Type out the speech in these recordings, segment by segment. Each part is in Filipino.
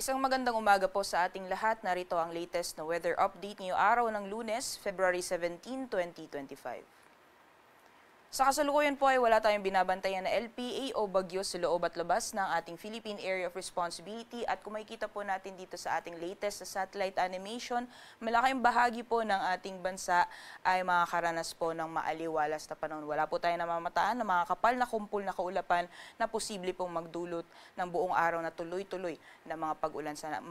Isang magandang umaga po sa ating lahat. Narito ang latest na weather update ngayong araw ng Lunes, February 17, 2025. Sa kasalukuyan po ay wala tayong binabantayan na LPA o bagyo sa loob at labas ng ating Philippine Area of Responsibility at kung makikita po natin dito sa ating latest sa satellite animation, malaking bahagi po ng ating bansa ay makakaranas po ng maaliwalas na panahon. Wala po tayong namamataan na mga kapal na kumpul na kaulapan na posible pong magdulot ng buong araw na tuloy-tuloy na mga pag-ulan sa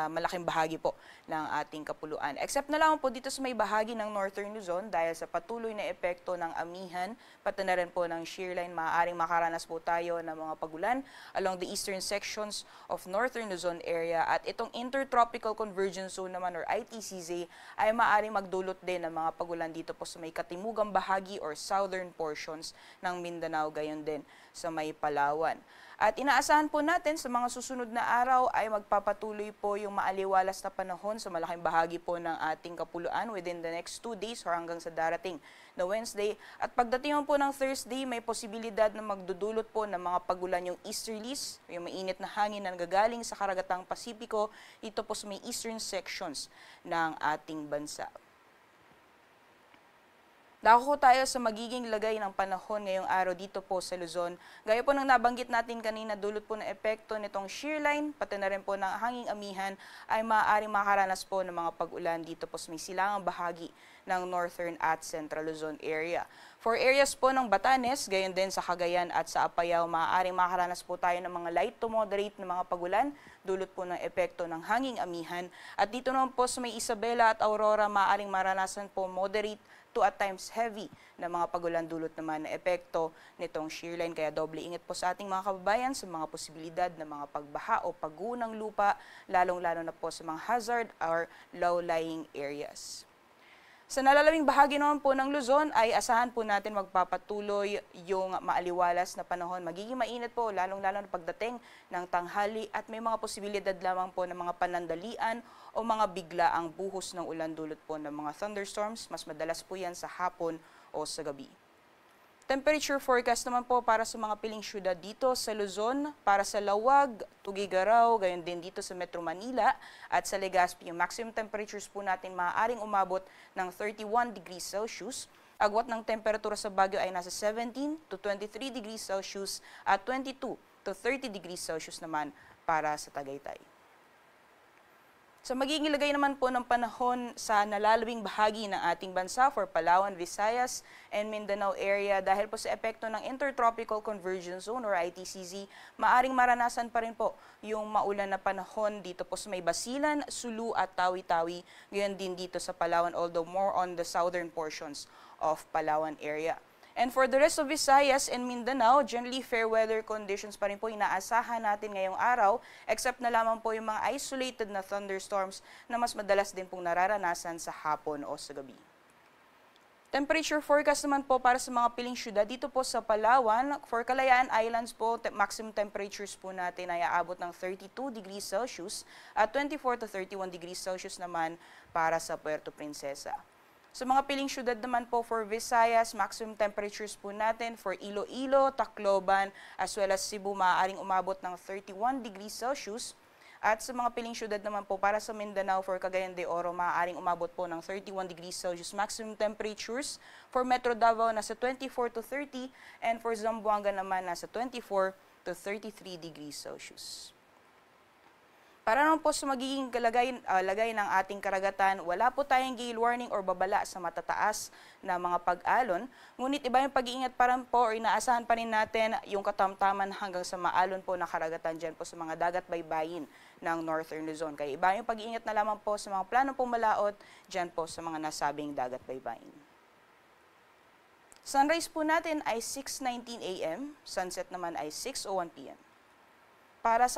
malaking bahagi po ng ating kapuluan. Except na lang po dito sa may bahagi ng Northern Luzon dahil sa patuloy na epekto ng amihan, pati na rin po ng shear line, maaaring makaranas po tayo ng mga pagulan along the eastern sections of Northern Luzon area. At itong Intertropical Convergence Zone naman or ITCZ ay maaaring magdulot din ng mga pagulan dito po sa may katimugang bahagi or southern portions ng Mindanao, gayon din sa may Palawan. At inaasahan po natin sa mga susunod na araw ay magpapatuloy po yung maaliwalas na panahon sa malaking bahagi po ng ating kapuluan within the next 2 days or hanggang sa darating na Wednesday. At pagdating po ng Thursday, may posibilidad na magdudulot po ng mga pagulan yung easterlies, yung mainit na hangin na nagagaling sa karagatang Pasipiko, ito po sa may eastern sections ng ating bansa. Dako tayo sa magiging lagay ng panahon ngayong araw dito po sa Luzon. Gaya po ng nabanggit natin kanina, dulot po ng epekto nitong shear line, pati na rin po ng hanging amihan, ay maaaring makaranas po ng mga pag-ulan dito po sa may silangang bahagi ng Northern at Central Luzon area. For areas po ng Batanes, gayon din sa Cagayan at sa Apayao, maaaring makaranas po tayo ng mga light to moderate na mga pagulan, dulot po ng epekto ng hanging amihan. At dito naman po sa may Isabela at Aurora, maaaring maranasan po moderate to at times heavy na mga pagulan, dulot naman na epekto nitong shear line. Kaya doble ingat po sa ating mga kababayan sa mga posibilidad ng mga pagbaha o pagguho ng lupa, lalong-lalo na po sa mga hazard or low-lying areas. Sa nalalawing bahagi naman po ng Luzon ay asahan po natin magpapatuloy yung maaliwalas na panahon. Magiging mainit po lalong-lalo na pagdating ng tanghali at may mga posibilidad lamang po ng mga panandalian o mga biglaang buhos ng ulan, dulot po ng mga thunderstorms. Mas madalas po yan sa hapon o sa gabi. Temperature forecast naman po para sa mga piling syudad dito sa Luzon, para sa Lawag, Tuguegarao, gayon din dito sa Metro Manila at sa Legazpi. Yung maximum temperatures po natin maaaring umabot ng 31 degrees Celsius. Agwat ng temperatura sa Baguio ay nasa 17 to 23 degrees Celsius at 22 to 30 degrees Celsius naman para sa Tagaytay. Sa magiging lagay naman po ng panahon sa nalalawing bahagi ng ating bansa for Palawan, Visayas, and Mindanao area, dahil po sa epekto ng Intertropical Convergence Zone or ITCZ, maaring maranasan pa rin po yung maulan na panahon dito po sa may Basilan, Sulu at Tawi-Tawi, gayon din dito sa Palawan, although more on the southern portions of Palawan area. And for the rest of Visayas and Mindanao, generally fair weather conditions pa rin po inaasahan natin ngayong araw, except na lamang po yung mga isolated na thunderstorms na mas madalas din pong nararanasan sa hapon o sa gabi. Temperature forecast naman po para sa mga piling syudad dito po sa Palawan. For Kalayaan Islands po, maximum temperatures po natin ay aabot ng 32 degrees Celsius at 24 to 31 degrees Celsius naman para sa Puerto Princesa. Sa mga piling syudad naman po for Visayas, maximum temperatures po natin for Iloilo, Tacloban, as well as Cebu, maaaring umabot ng 31 degrees Celsius. At sa mga piling syudad naman po para sa Mindanao for Cagayan de Oro, maaaring umabot po ng 31 degrees Celsius maximum temperatures. For Metro Davao, nasa 24 to 30, and for Zamboanga naman, nasa 24 to 33 degrees Celsius. Para naman po sa magiging lagay ng ating karagatan, wala po tayong gale warning or babala sa matataas na mga pag-alon. Ngunit iba yung pag-iingat pa rin po or inaasahan pa rin natin yung katamtaman hanggang sa maalon po na karagatan dyan po sa mga dagat baybayin ng Northern Luzon. Kaya iba yung pag-iingat na lamang po sa mga plano pong malaot dyan po sa mga nasabing dagat baybayin. Sunrise po natin ay 6:19 AM, sunset naman ay 6:01 PM. Para sa